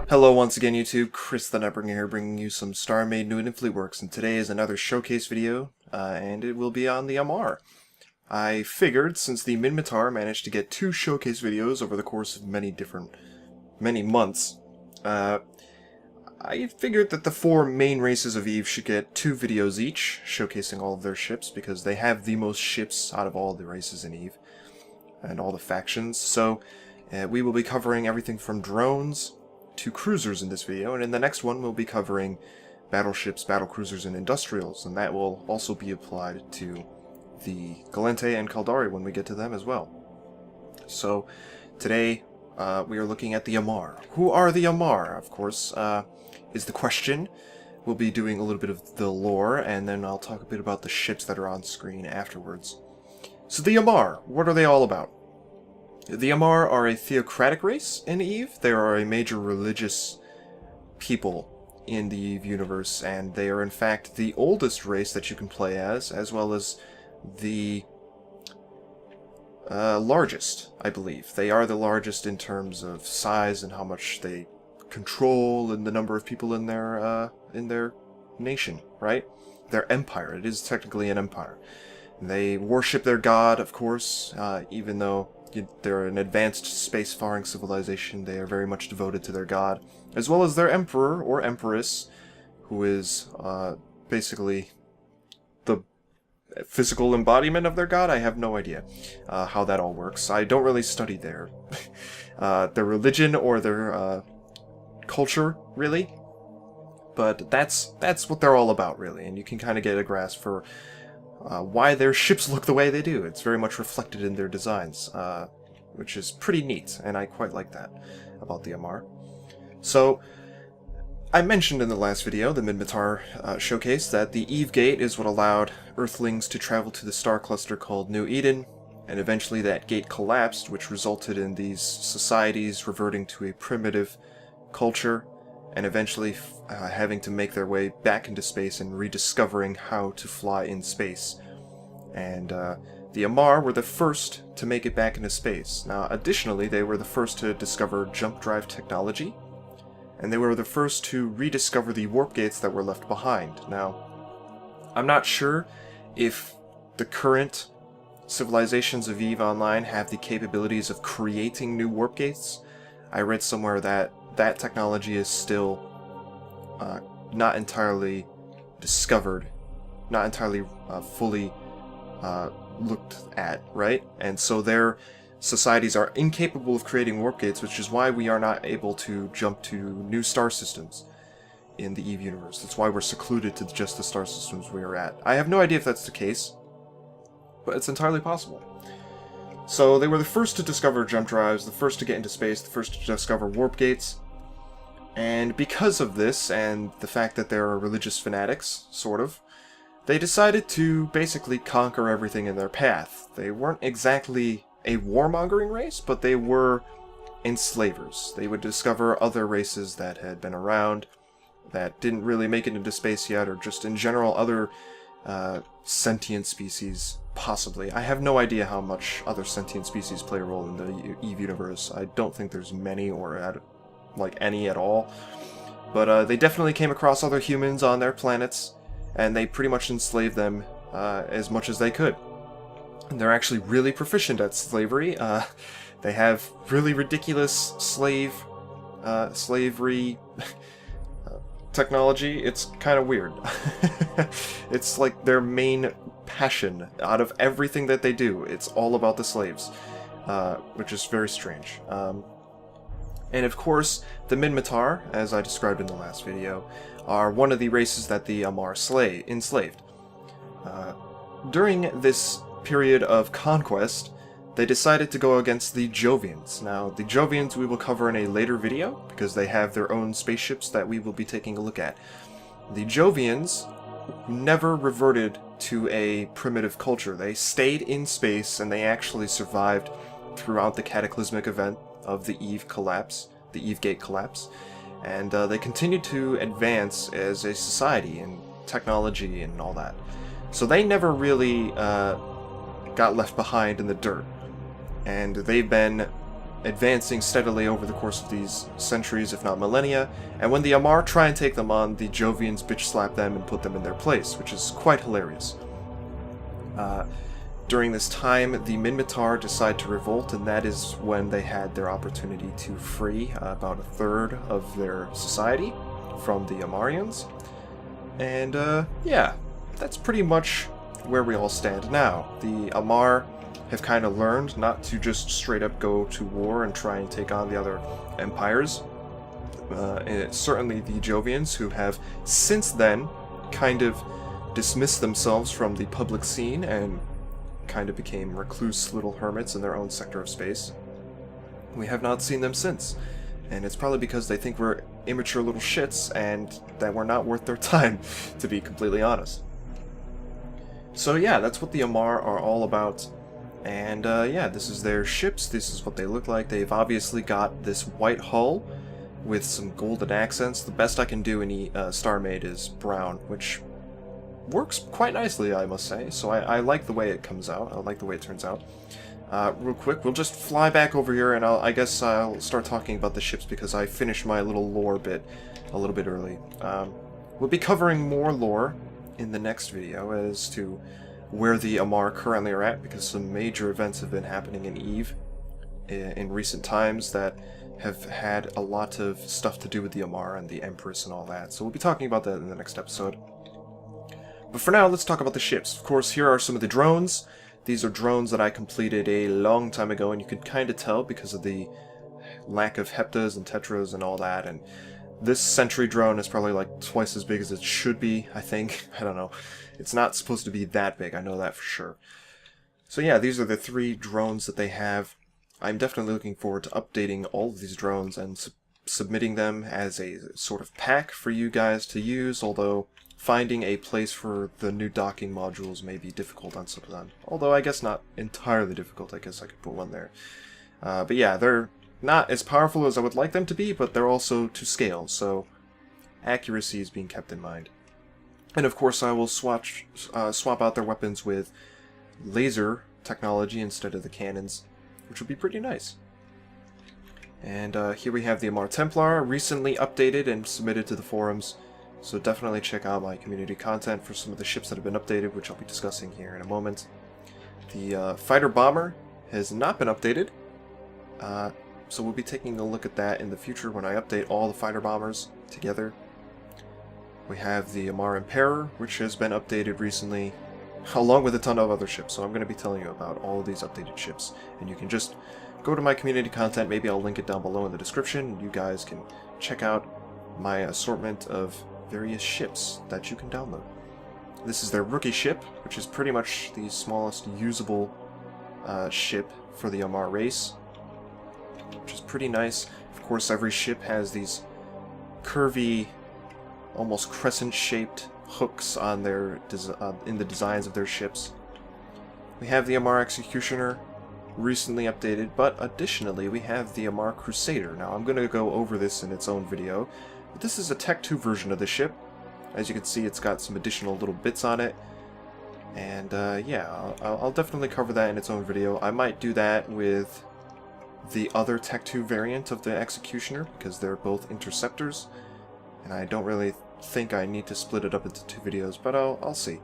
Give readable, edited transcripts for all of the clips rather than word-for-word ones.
Hello once again YouTube, Chris the Netbringer here bringing you some StarMade new in Fleetworks, and today is another showcase video, and it will be on the Amarr. I figured, since the Minmatar managed to get 2 showcase videos over the course of many months, I figured that the 4 main races of EVE should get 2 videos each, showcasing all of their ships, because they have the most ships out of all the races in EVE, and all the factions. So, we will be covering everything from drones to cruisers in this video, and in the next one we'll be covering battleships, battlecruisers, and industrials, and that will also be applied to the Gallente and Caldari when we get to them as well. So today we are looking at the Amarr. Who are the Amarr, of course, is the question. We'll be doing a little bit of the lore, and then I'll talk a bit about the ships that are on screen afterwards. So the Amarr, what are they all about? The Amarr are a theocratic race in EVE. They are a major religious people in the EVE universe, and they are in fact the oldest race that you can play as well as the largest, I believe. They are the largest in terms of size and how much they control and the number of people in their nation, right? Their empire. It is technically an empire. They worship their god, of course, even though they're an advanced space-faring civilization. They are very much devoted to their god, as well as their emperor or empress, who is basically the physical embodiment of their god. I have no idea how that all works. I don't really study their religion or their culture, really. But that's what they're all about, really, and you can kind of get a grasp for why their ships look the way they do. It's very much reflected in their designs, which is pretty neat, and I quite like that about the Amarr. So, I mentioned in the last video, the Minmatar showcase, that the Eve Gate is what allowed Earthlings to travel to the star cluster called New Eden, and eventually that gate collapsed, which resulted in these societies reverting to a primitive culture, and eventually having to make their way back into space and rediscovering how to fly in space. And the Amarr were the first to make it back into space. Now, additionally, they were the first to discover jump drive technology, and they were the first to rediscover the warp gates that were left behind. Now, I'm not sure if the current civilizations of EVE Online have the capabilities of creating new warp gates. I read somewhere that that technology is still not entirely discovered, not entirely fully looked at, right? And so their societies are incapable of creating warp gates, which is why we are not able to jump to new star systems in the EVE universe. That's why we're secluded to just the star systems we are at. I have no idea if that's the case, but it's entirely possible. So they were the first to discover jump drives, the first to get into space, the first to discover warp gates. And because of this, and the fact that they're religious fanatics, sort of, they decided to basically conquer everything in their path. They weren't exactly a warmongering race, but they were enslavers. They would discover other races that had been around, that didn't really make it into space yet, or just in general other sentient species, possibly. I have no idea how much other sentient species play a role in the EVE universe. I don't think there's many, or any at all. But they definitely came across other humans on their planets, and they pretty much enslaved them as much as they could. And they're actually really proficient at slavery. They have really ridiculous slavery technology. It's kind of weird. It's like their main passion out of everything that they do. It's all about the slaves, which is very strange. And of course, the Minmatar, as I described in the last video, are one of the races that the Amarr enslaved. During this period of conquest, they decided to go against the Jovians. Now, the Jovians we will cover in a later video, because they have their own spaceships that we will be taking a look at. The Jovians never reverted to a primitive culture. They stayed in space, and they actually survived throughout the cataclysmic event of the Eve Gate collapse, and they continued to advance as a society in technology and all that. So they never really got left behind in the dirt, and they've been advancing steadily over the course of these centuries, if not millennia, and when the Amarr try and take them on, the Jovians bitch slap them and put them in their place, which is quite hilarious. During this time, the Minmatar decide to revolt, and that is when they had their opportunity to free about a third of their society from the Amarrians. And yeah, that's pretty much where we all stand now. The Amarr have kind of learned not to just straight up go to war and try and take on the other empires. Certainly the Jovians, who have since then kind of dismissed themselves from the public scene and kind of became recluse little hermits in their own sector of space. We have not seen them since, and it's probably because they think we're immature little shits and that we're not worth their time, to be completely honest. So yeah, that's what the Amarr are all about. And yeah, this is their ships, this is what they look like. They've obviously got this white hull with some golden accents. The best I can do in StarMade is brown, which works quite nicely, I must say. So I like the way it comes out, I like the way it turns out. Real quick, we'll just fly back over here, and I guess I'll start talking about the ships because I finished my little lore bit a little bit early. We'll be covering more lore in the next video as to where the Amarr currently are at, because some major events have been happening in Eve in recent times that have had a lot of stuff to do with the Amarr and the Empress and all that. So we'll be talking about that in the next episode. But for now, let's talk about the ships. Of course, here are some of the drones. These are drones that I completed a long time ago, and you could kind of tell because of the lack of heptas and tetras and all that. And this sentry drone is probably like twice as big as it should be, I think. I don't know. It's not supposed to be that big, I know that for sure. So yeah, these are the 3 drones that they have. I'm definitely looking forward to updating all of these drones and submitting them as a sort of pack for you guys to use, although finding a place for the new docking modules may be difficult on some of them. Although I guess not entirely difficult, I guess I could put one there. But yeah, they're not as powerful as I would like them to be, but they're also to scale, so accuracy is being kept in mind. And of course I will swap out their weapons with laser technology instead of the cannons, which would be pretty nice. And here we have the Amarr Templar, recently updated and submitted to the forums, so definitely check out my community content for some of the ships that have been updated, which I'll be discussing here in a moment. The Fighter Bomber has not been updated, so we'll be taking a look at that in the future when I update all the Fighter Bombers together. We have the Amarr Emperor, which has been updated recently, along with a ton of other ships, so I'm going to be telling you about all of these updated ships. And you can just go to my community content, maybe I'll link it down below in the description, you guys can check out my assortment of various ships that you can download. This is their rookie ship, which is pretty much the smallest usable ship for the Amarr race, which is pretty nice. Of course, every ship has these curvy, almost crescent-shaped hooks on their in the designs of their ships. We have the Amarr Executioner, recently updated, but additionally we have the Amarr Crusader. Now I'm going to go over this in its own video, but this is a Tech 2 version of the ship. As you can see, it's got some additional little bits on it, and yeah, I'll definitely cover that in its own video. I might do that with the other Tech 2 variant of the Executioner, because they're both interceptors, and I don't really think I need to split it up into 2 videos, but I'll see.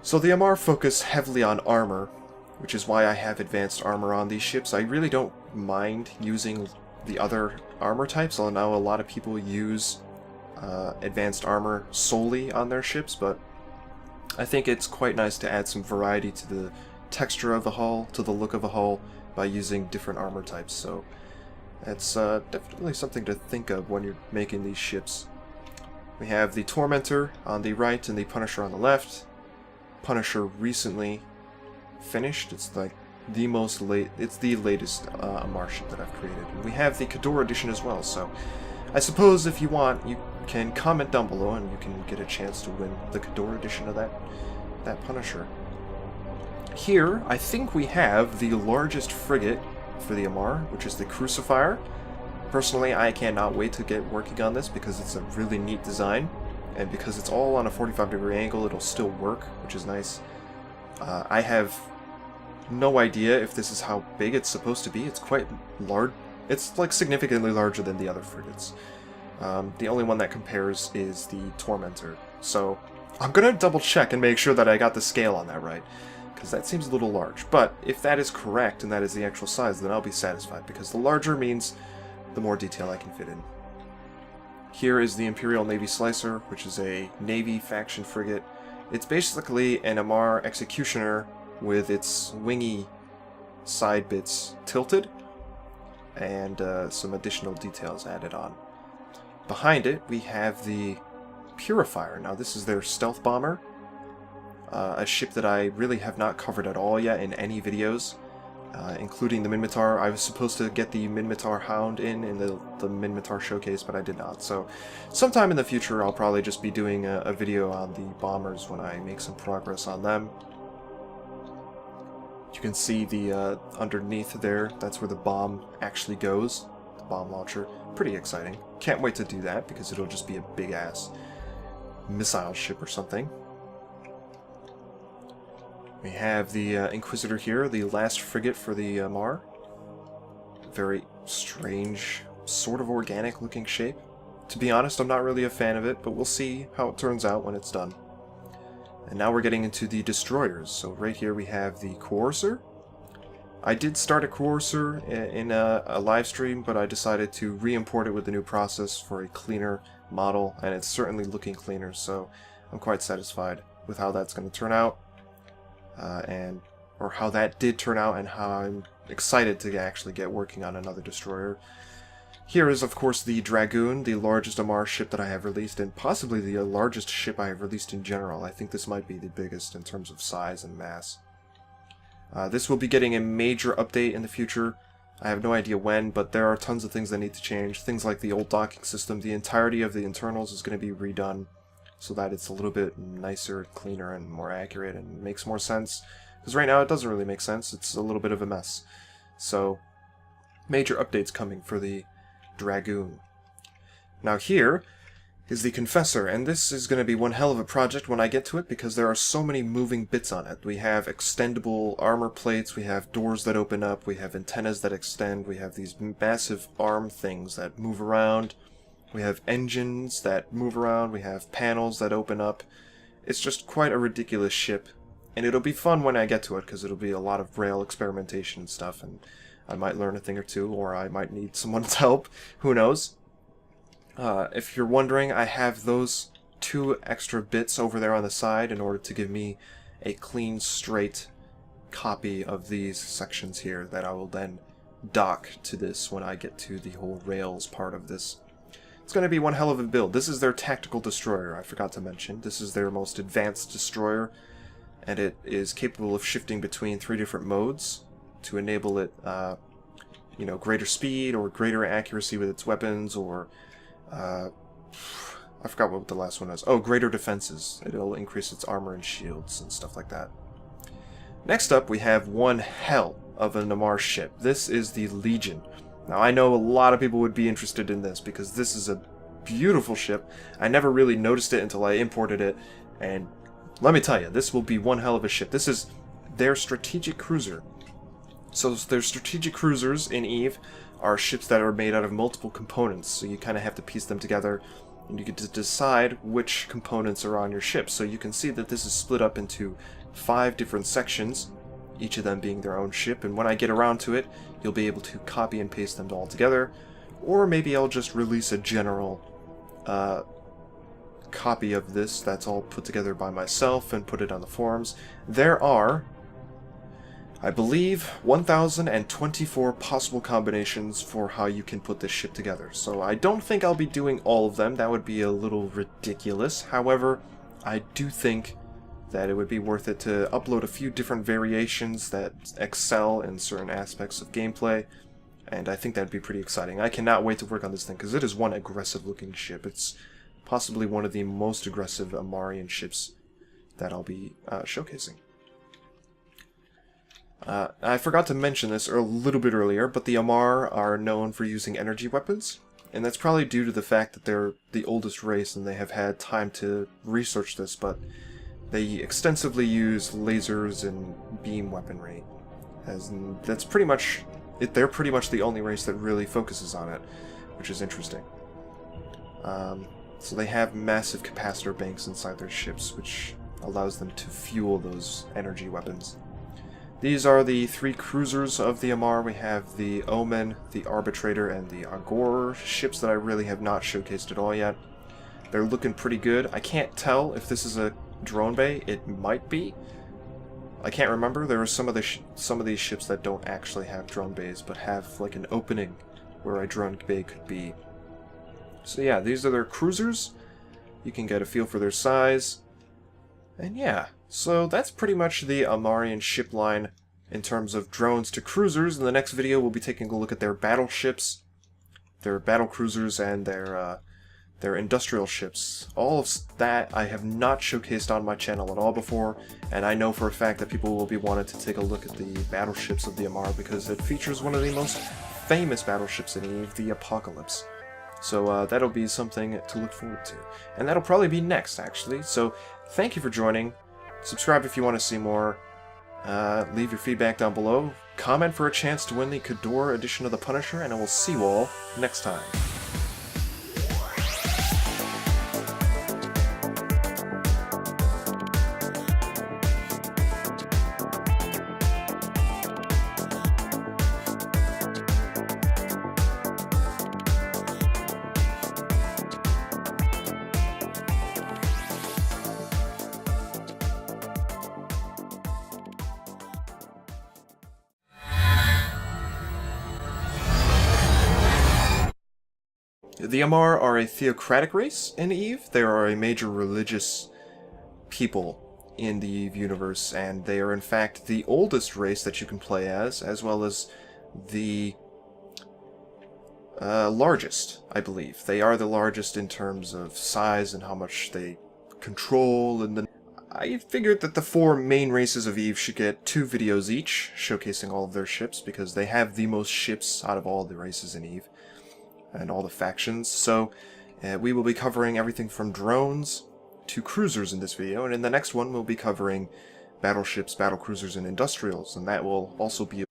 So the Amarr focus heavily on armor, which is why I have advanced armor on these ships. I really don't mind using the other armor types. I know a lot of people use advanced armor solely on their ships, but I think it's quite nice to add some variety to the texture of the hull, to the look of a hull, by using different armor types. So it's definitely something to think of when you're making these ships. We have the Tormentor on the right and the Punisher on the left. Punisher recently finished. It's like the latest Amarr ship that I've created. And we have the Khador edition as well, so I suppose if you want, you can comment down below and you can get a chance to win the Khador edition of that Punisher. Here, I think we have the largest frigate for the Amarr, which is the Crucifier. Personally, I cannot wait to get working on this because it's a really neat design, and because it's all on a 45-degree angle, it'll still work, which is nice. I have no idea if this is how big it's supposed to be. It's quite large. It's like significantly larger than the other frigates. The only one that compares is the Tormentor. So I'm gonna double check and make sure that I got the scale on that right, because that seems a little large. But if that is correct and that is the actual size, then I'll be satisfied, because the larger means the more detail I can fit in. Here is the Imperial Navy Slicer, which is a Navy faction frigate. It's basically an Amarr Executioner with its wingy side bits tilted and some additional details added on. Behind it, we have the Purifier. Now, this is their stealth bomber, a ship that I really have not covered at all yet in any videos, including the Minmatar. I was supposed to get the Minmatar Hound in the Minmatar showcase, but I did not. So sometime in the future, I'll probably just be doing a video on the bombers when I make some progress on them. You can see the underneath there, that's where the bomb actually goes, the bomb launcher. Pretty exciting. Can't wait to do that, because it'll just be a big-ass missile ship or something. We have the Inquisitor here, the last frigate for the Amarr. Very strange, sort of organic-looking shape. To be honest, I'm not really a fan of it, but we'll see how it turns out when it's done. And now we're getting into the destroyers. So right here we have the Courser. I did start a Courser in a live stream, but I decided to re-import it with the new process for a cleaner model, and it's certainly looking cleaner, so I'm quite satisfied with how that's going to turn out, or how that did turn out, and how I'm excited to actually get working on another destroyer. Here is, of course, the Dragoon, the largest Amarr ship that I have released, and possibly the largest ship I have released in general. I think this might be the biggest in terms of size and mass. This will be getting a major update in the future. I have no idea when, but there are tons of things that need to change. Things like the old docking system. The entirety of the internals is going to be redone so that it's a little bit nicer, cleaner, and more accurate, and makes more sense. Because right now it doesn't really make sense. It's a little bit of a mess. So, major updates coming for the Dragoon. Now here is the Confessor, and this is going to be one hell of a project when I get to it, because there are so many moving bits on it. We have extendable armor plates, we have doors that open up, we have antennas that extend, we have these massive arm things that move around, we have engines that move around, we have panels that open up. It's just quite a ridiculous ship, and it'll be fun when I get to it, because it'll be a lot of rail experimentation and stuff, and I might learn a thing or two, or I might need someone's help. Who knows? If you're wondering, I have those 2 extra bits over there on the side in order to give me a clean, straight copy of these sections here that I will then dock to this when I get to the whole rails part of this. It's going to be one hell of a build. This is their tactical destroyer, I forgot to mention. This is their most advanced destroyer, and it is capable of shifting between 3 different modes to enable it, you know, greater speed or greater accuracy with its weapons, or I forgot what the last one was. Oh, greater defenses. It'll increase its armor and shields and stuff like that. Next up, we have one hell of an Amarr ship. This is the Legion. Now, I know a lot of people would be interested in this, because this is a beautiful ship. I never really noticed it until I imported it, and let me tell you, this will be one hell of a ship. This is their strategic cruiser. So their strategic cruisers in EVE are ships that are made out of multiple components, so you kind of have to piece them together, and you get to decide which components are on your ship. So you can see that this is split up into 5 different sections, each of them being their own ship, and when I get around to it, you'll be able to copy and paste them all together, or maybe I'll just release a general copy of this that's all put together by myself and put it on the forums. There are, I believe, 1,024 possible combinations for how you can put this ship together. So I don't think I'll be doing all of them. That would be a little ridiculous. However, I do think that it would be worth it to upload a few different variations that excel in certain aspects of gameplay, and I think that'd be pretty exciting. I cannot wait to work on this thing, because it is one aggressive looking ship. It's possibly one of the most aggressive Amarrian ships that I'll be showcasing. I forgot to mention this a little bit earlier, but the Amarr are known for using energy weapons, and that's probably due to the fact that they're the oldest race and they have had time to research this, but they extensively use lasers and beam weaponry. as that's pretty much it. They're pretty much the only race that really focuses on it, which is interesting. So they have massive capacitor banks inside their ships, which allows them to fuel those energy weapons. These are the 3 cruisers of the Amarr. We have the Omen, the Arbitrator, and the Agor ships that I really have not showcased at all yet. They're looking pretty good. I can't tell if this is a drone bay. It might be. I can't remember. There are some of these ships that don't actually have drone bays, but have like an opening where a drone bay could be. So yeah, these are their cruisers. You can get a feel for their size. And yeah, so that's pretty much the Amarrian ship line in terms of drones to cruisers. In the next video, we'll be taking a look at their battleships, their battle cruisers, and their industrial ships. All of that I have not showcased on my channel at all before, and I know for a fact that people will be wanting to take a look at the battleships of the Amarr because it features one of the most famous battleships in EVE, the Apocalypse. So that'll be something to look forward to. And that'll probably be next, actually. So thank you for joining. Subscribe if you want to see more. Leave your feedback down below. Comment for a chance to win the Khador edition of the Punisher, and I will see you all next time. The Amarr are a theocratic race in EVE. They are a major religious people in the EVE universe, and they are in fact the oldest race that you can play as well as the largest, I believe. They are the largest in terms of size and how much they control, and I figured that the 4 main races of EVE should get 2 videos each, showcasing all of their ships, because they have the most ships out of all the races in EVE. And all the factions. So we will be covering everything from drones to cruisers in this video, and in the next one we'll be covering battleships, battlecruisers, and industrials, and that will also be...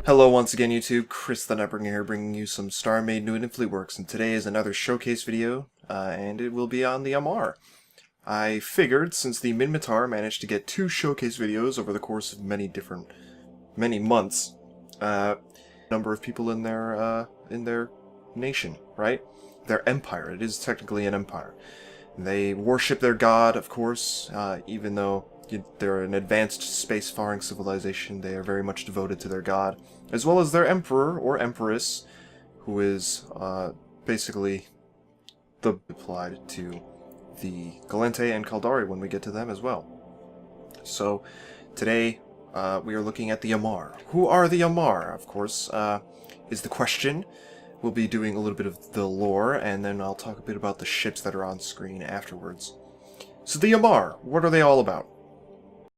Hello once again YouTube, Chris the Nightbringer here, bringing you some StarMade new in Fleetworks, and today is another showcase video, and it will be on the Amarr. I figured, since the Minmatar managed to get 2 showcase videos over the course of many months, number of people in their nation, right? Their empire. It is technically an empire. They worship their god, of course, even though they're an advanced space-faring civilization. They are very much devoted to their god, as well as their emperor or empress, who is basically applied to the Galente and Caldari when we get to them as well. So today we are looking at the Amarr. Who are the Amarr, of course, is the question. We'll be doing a little bit of the lore, and then I'll talk a bit about the ships that are on screen afterwards. So the Amarr, what are they all about?